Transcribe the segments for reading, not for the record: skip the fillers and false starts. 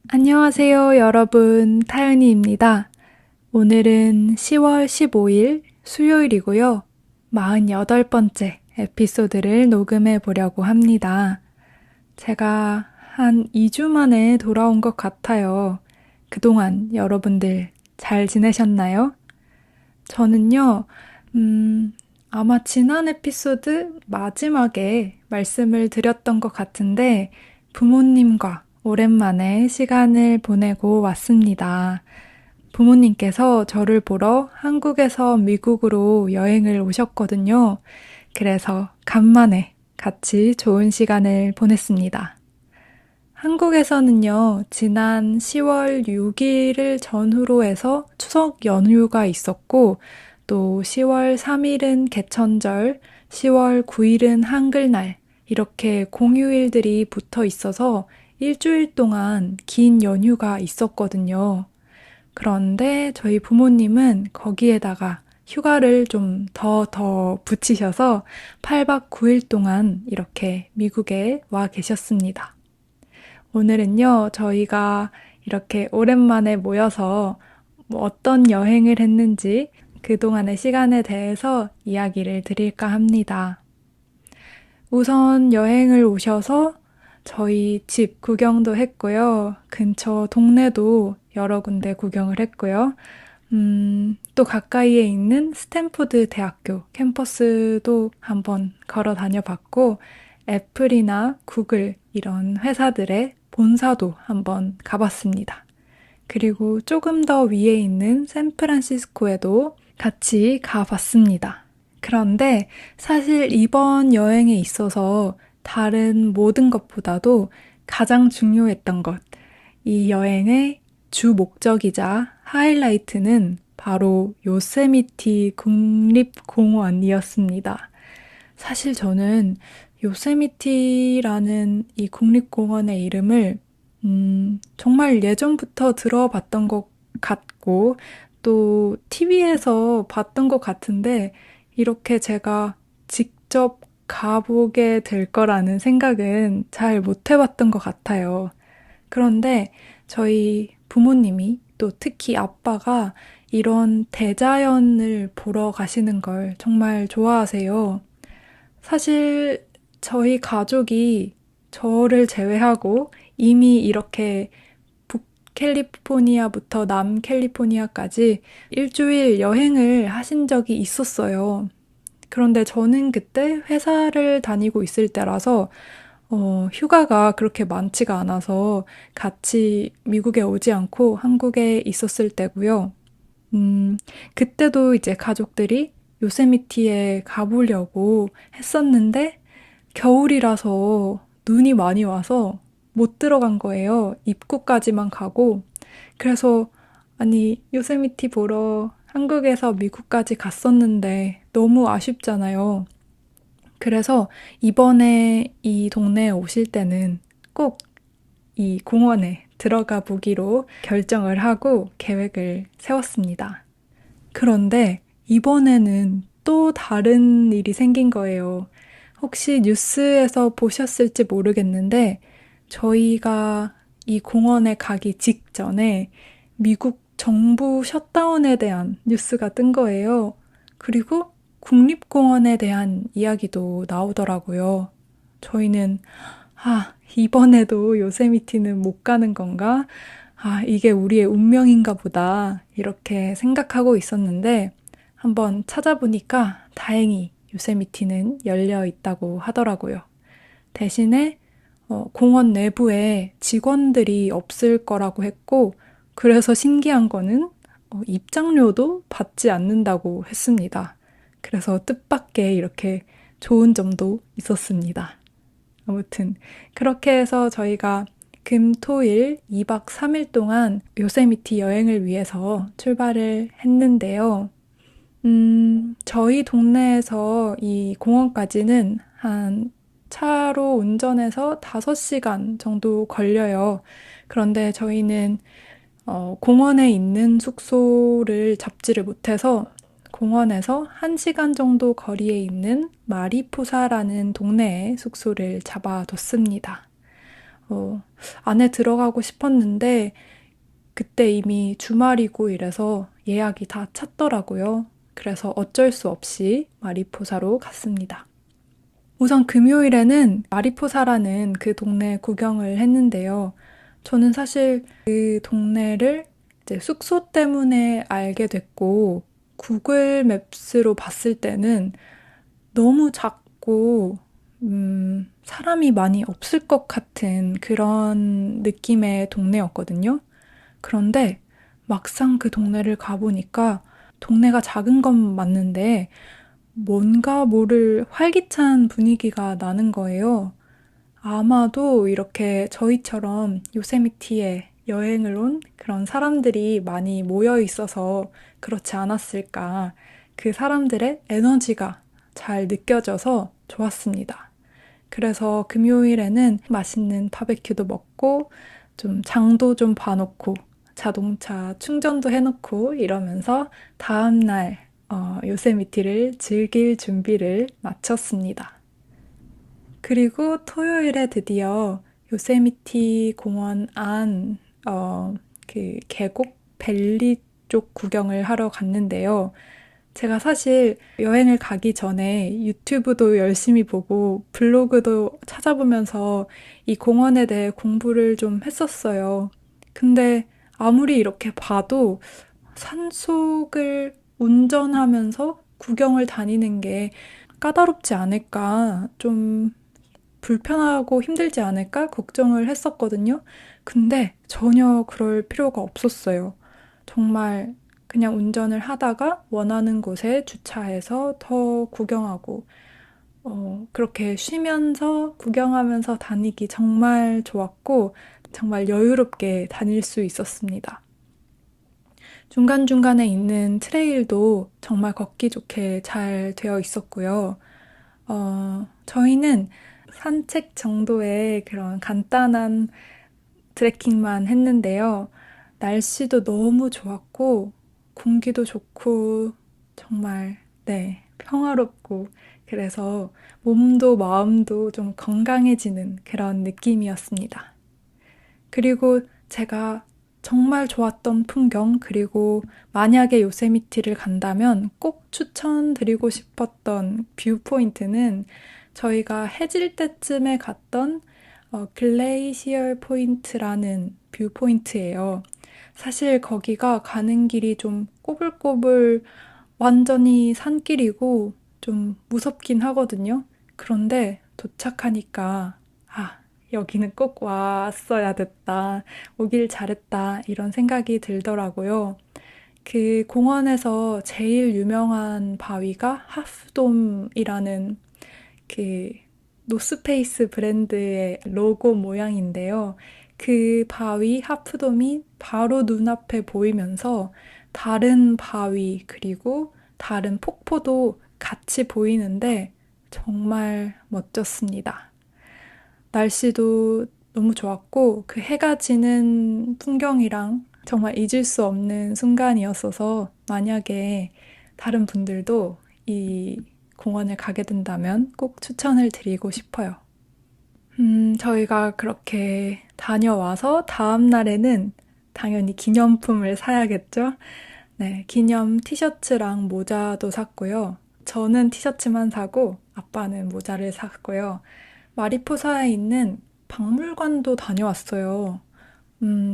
안녕하세요, 여러분. 타연이입니다. 오늘은 10월 15일 수요일이고요. 48번째 에피소드를 녹음해 보려고 합니다. 제가 한 2주 만에 돌아온 것 같아요. 그동안 여러분들 잘 지내셨나요? 저는요, 아마 지난 에피소드 마지막에 말씀을 드렸던 것 같은데, 부모님과 오랜만에 시간을 보내고 왔습니다. 부모님께서 저를 보러 한국에서 미국으로 여행을 오셨거든요. 그래서 간만에 같이 좋은 시간을 보냈습니다. 한국에서는요, 지난 10월 6일을 전후로 해서 추석 연휴가 있었고, 또 10월 3일은 개천절, 10월 9일은 한글날, 이렇게 공휴일들이 붙어 있어서 일주일 동안 긴 연휴가 있었거든요. 그런데 저희 부모님은 거기에다가 휴가를 좀 더 붙이셔서 8박 9일 동안 이렇게 미국에 와 계셨습니다. 오늘은요, 저희가 이렇게 오랜만에 모여서 뭐 어떤 여행을 했는지 그동안의 시간에 대해서 이야기를 드릴까 합니다. 우선 여행을 오셔서 저희 집 구경도 했고요. 근처 동네도 여러 군데 구경을 했고요. 또 가까이에 있는 스탠포드 대학교 캠퍼스도 한번 걸어 다녀봤고, 애플이나 구글 이런 회사들의 본사도 한번 가봤습니다. 그리고 조금 더 위에 있는 샌프란시스코에도 같이 가봤습니다. 그런데 사실 이번 여행에 있어서 다른 모든 것보다도 가장 중요했던 것, 이 여행의 주 목적이자 하이라이트는 바로 요세미티 국립공원이었습니다. 사실 저는 요세미티라는 이 국립공원의 이름을 정말 예전부터 들어봤던 것 같고 또 TV에서 봤던 것 같은데 이렇게 제가 직접 가보게 될 거라는 생각은 잘 못 해봤던 것 같아요. 그런데 저희 부모님이 또 특히 아빠가 이런 대자연을 보러 가시는 걸 정말 좋아하세요. 사실 저희 가족이 저를 제외하고 이미 이렇게 북캘리포니아부터 남캘리포니아까지 일주일 여행을 하신 적이 있었어요. 그런데 저는 그때 회사를 다니고 있을 때라서 휴가가 그렇게 많지가 않아서 같이 미국에 오지 않고 한국에 있었을 때고요. 음, 그때도 이제 가족들이 요세미티에 가보려고 했었는데 겨울이라서 눈이 많이 와서 못 들어간 거예요. 입구까지만 가고. 그래서 아니, 요세미티 보러 한국에서 미국까지 갔었는데 너무 아쉽잖아요. 그래서 이번에 이 동네에 오실 때는 꼭 이 공원에 들어가 보기로 결정을 하고 계획을 세웠습니다. 그런데 이번에는 또 다른 일이 생긴 거예요. 혹시 뉴스에서 보셨을지 모르겠는데 저희가 이 공원에 가기 직전에 미국 정부 셧다운에 대한 뉴스가 뜬 거예요. 그리고 국립공원에 대한 이야기도 나오더라고요. 저희는 이번에도 요세미티는 못 가는 건가? 이게 우리의 운명인가 보다. 이렇게 생각하고 있었는데 한번 찾아보니까 다행히 요세미티는 열려 있다고 하더라고요. 대신에 공원 내부에 직원들이 없을 거라고 했고, 그래서 신기한 거는 입장료도 받지 않는다고 했습니다. 그래서 뜻밖의 이렇게 좋은 점도 있었습니다. 아무튼 그렇게 해서 저희가 금, 토, 일 2박 3일 동안 요세미티 여행을 위해서 출발을 했는데요. 저희 동네에서 이 공원까지는 한 차로 운전해서 5시간 정도 걸려요. 그런데 저희는 공원에 있는 숙소를 잡지를 못해서 공원에서 1시간 정도 거리에 있는 마리포사라는 동네에 숙소를 잡아뒀습니다. 안에 들어가고 싶었는데 그때 이미 주말이고 이래서 예약이 다 찼더라고요. 그래서 어쩔 수 없이 마리포사로 갔습니다. 우선 금요일에는 마리포사라는 그 동네 구경을 했는데요. 저는 사실 그 동네를 이제 숙소 때문에 알게 됐고, 구글 맵스로 봤을 때는 너무 작고, 사람이 많이 없을 것 같은 그런 느낌의 동네였거든요. 그런데 막상 그 동네를 가보니까 동네가 작은 건 맞는데 뭔가 모를 활기찬 분위기가 나는 거예요. 아마도 이렇게 저희처럼 요세미티에 여행을 온 그런 사람들이 많이 모여 있어서 그렇지 않았을까. 그 사람들의 에너지가 잘 느껴져서 좋았습니다. 그래서 금요일에는 맛있는 바베큐도 먹고 좀 장도 좀 봐놓고 자동차 충전도 해놓고 이러면서 다음날 요세미티를 즐길 준비를 마쳤습니다. 그리고 토요일에 드디어 요세미티 공원 안, 그 계곡 밸리 쪽 구경을 하러 갔는데요. 제가 사실 여행을 가기 전에 유튜브도 열심히 보고 블로그도 찾아보면서 이 공원에 대해 공부를 좀 했었어요. 근데 아무리 이렇게 봐도 산속을 운전하면서 구경을 다니는 게 까다롭지 않을까, 좀 불편하고 힘들지 않을까 걱정을 했었거든요. 근데 전혀 그럴 필요가 없었어요. 정말 그냥 운전을 하다가 원하는 곳에 주차해서 더 구경하고, 그렇게 쉬면서 구경하면서 다니기 정말 좋았고, 정말 여유롭게 다닐 수 있었습니다. 중간중간에 있는 트레일도 정말 걷기 좋게 잘 되어 있었고요. 저희는 산책 정도의 그런 간단한 트레킹만 했는데요. 날씨도 너무 좋았고, 공기도 좋고, 정말, 네, 평화롭고, 그래서 몸도 마음도 좀 건강해지는 그런 느낌이었습니다. 그리고 제가 정말 좋았던 풍경, 그리고 만약에 요세미티를 간다면 꼭 추천드리고 싶었던 뷰 포인트는 저희가 해질 때쯤에 갔던 글레이시얼 포인트라는 뷰 포인트예요. 사실 거기가 가는 길이 좀 꼬불꼬불 완전히 산길이고 좀 무섭긴 하거든요. 그런데 도착하니까 아, 여기는 꼭 왔어야 됐다. 오길 잘했다. 이런 생각이 들더라고요. 그 공원에서 제일 유명한 바위가 하프돔이라는 그 노스페이스 브랜드의 로고 모양인데요. 그 바위 하프돔이 바로 눈앞에 보이면서 다른 바위 그리고 다른 폭포도 같이 보이는데 정말 멋졌습니다. 날씨도 너무 좋았고 그 해가 지는 풍경이랑 정말 잊을 수 없는 순간이었어서 만약에 다른 분들도 이 공원을 가게 된다면 꼭 추천을 드리고 싶어요. 저희가 그렇게 다녀와서 다음 날에는 당연히 기념품을 사야겠죠? 네, 기념 티셔츠랑 모자도 샀고요. 저는 티셔츠만 사고 아빠는 모자를 샀고요. 마리포사에 있는 박물관도 다녀왔어요.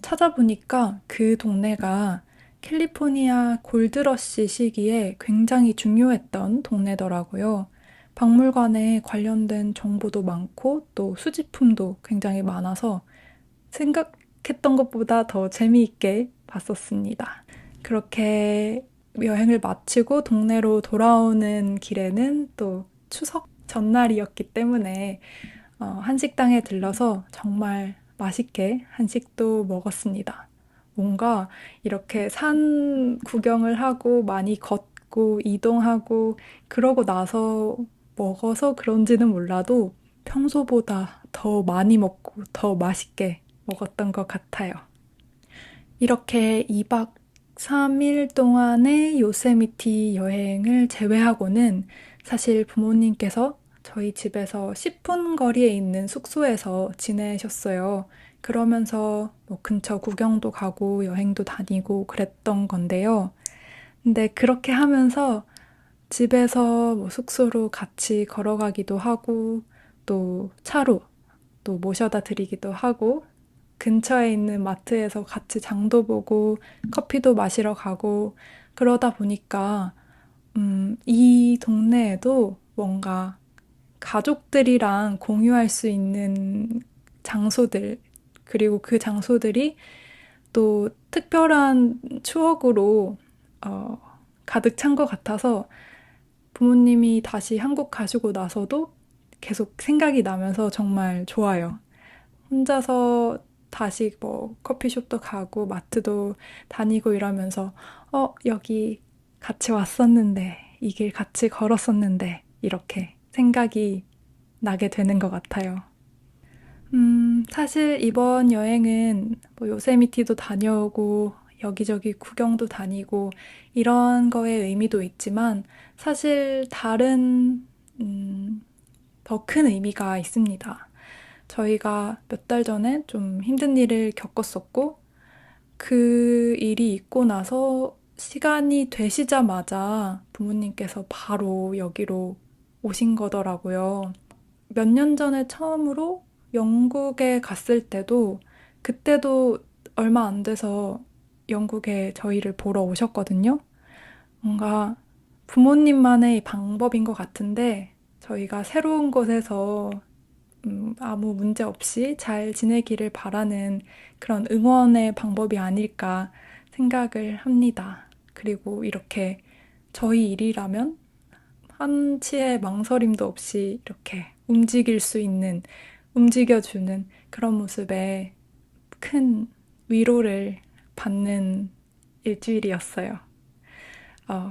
찾아보니까 그 동네가 캘리포니아 골드러시 시기에 굉장히 중요했던 동네더라고요. 박물관에 관련된 정보도 많고 또 수집품도 굉장히 많아서 생각했던 것보다 더 재미있게 봤었습니다. 그렇게 여행을 마치고 동네로 돌아오는 길에는 또 추석 전날이었기 때문에 한식당에 들러서 정말 맛있게 한식도 먹었습니다. 뭔가 이렇게 산 구경을 하고 많이 걷고 이동하고 그러고 나서 먹어서 그런지는 몰라도 평소보다 더 많이 먹고 더 맛있게 먹었던 것 같아요. 이렇게 2박 3일 동안의 요세미티 여행을 제외하고는 사실 부모님께서 저희 집에서 10분 거리에 있는 숙소에서 지내셨어요. 그러면서 뭐 근처 구경도 가고 여행도 다니고 그랬던 건데요. 근데 그렇게 하면서 집에서 뭐 숙소로 같이 걸어가기도 하고 또 차로 또 모셔다 드리기도 하고 근처에 있는 마트에서 같이 장도 보고 커피도 마시러 가고 그러다 보니까 이 동네에도 뭔가 가족들이랑 공유할 수 있는 장소들, 그리고 그 장소들이 또 특별한 추억으로 어, 가득 찬 것 같아서 부모님이 다시 한국 가시고 나서도 계속 생각이 나면서 정말 좋아요. 혼자서 다시 뭐 커피숍도 가고 마트도 다니고 이러면서 여기 같이 왔었는데, 이 길 같이 걸었었는데, 이렇게 생각이 나게 되는 것 같아요. 사실 이번 여행은 뭐 요세미티도 다녀오고 여기저기 구경도 다니고 이런 거에 의미도 있지만 사실 다른 더 큰 의미가 있습니다. 저희가 몇 달 전에 좀 힘든 일을 겪었었고 그 일이 있고 나서 시간이 되시자마자 부모님께서 바로 여기로 오신 거더라고요. 몇 년 전에 처음으로 영국에 갔을 때도 그때도 얼마 안 돼서 영국에 저희를 보러 오셨거든요. 뭔가 부모님만의 방법인 것 같은데 저희가 새로운 곳에서 아무 문제 없이 잘 지내기를 바라는 그런 응원의 방법이 아닐까 생각을 합니다. 그리고 이렇게 저희 일이라면 한치의 망설임도 없이 이렇게 움직일 수 있는, 움직여주는 그런 모습에 큰 위로를 받는 일주일이었어요.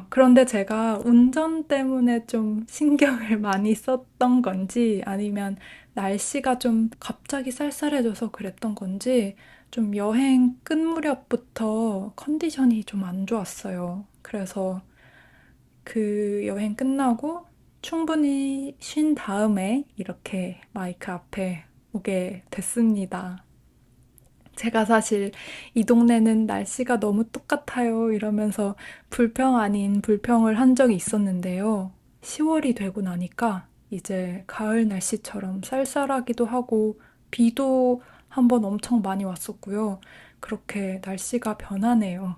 그런데 제가 운전 때문에 좀 신경을 많이 썼던 건지 아니면 날씨가 좀 갑자기 쌀쌀해져서 그랬던 건지 좀 여행 끝 무렵부터 컨디션이 좀 안 좋았어요. 그래서 그 여행 끝나고 충분히 쉰 다음에 이렇게 마이크 앞에 오게 됐습니다. 제가 사실 이 동네는 날씨가 너무 똑같아요 이러면서 불평 아닌 불평을 한 적이 있었는데요. 10월이 되고 나니까 이제 가을 날씨처럼 쌀쌀하기도 하고 비도 한번 엄청 많이 왔었고요. 그렇게 날씨가 변하네요.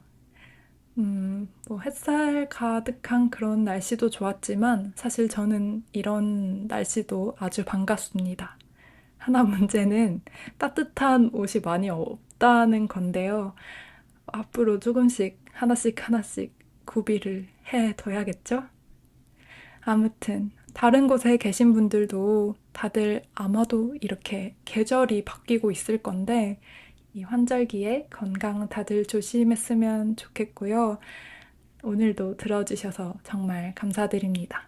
뭐 햇살 가득한 그런 날씨도 좋았지만 사실 저는 이런 날씨도 아주 반갑습니다. 하나 문제는 따뜻한 옷이 많이 없다는 건데요. 앞으로 조금씩 하나씩 하나씩 구비를 해 둬야겠죠? 아무튼 다른 곳에 계신 분들도 다들 아마도 이렇게 계절이 바뀌고 있을 건데 이 환절기에 건강 다들 조심했으면 좋겠고요. 오늘도 들어주셔서 정말 감사드립니다.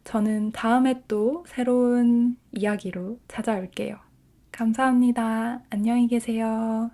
저는 다음에 또 새로운 이야기로 찾아올게요. 감사합니다. 안녕히 계세요.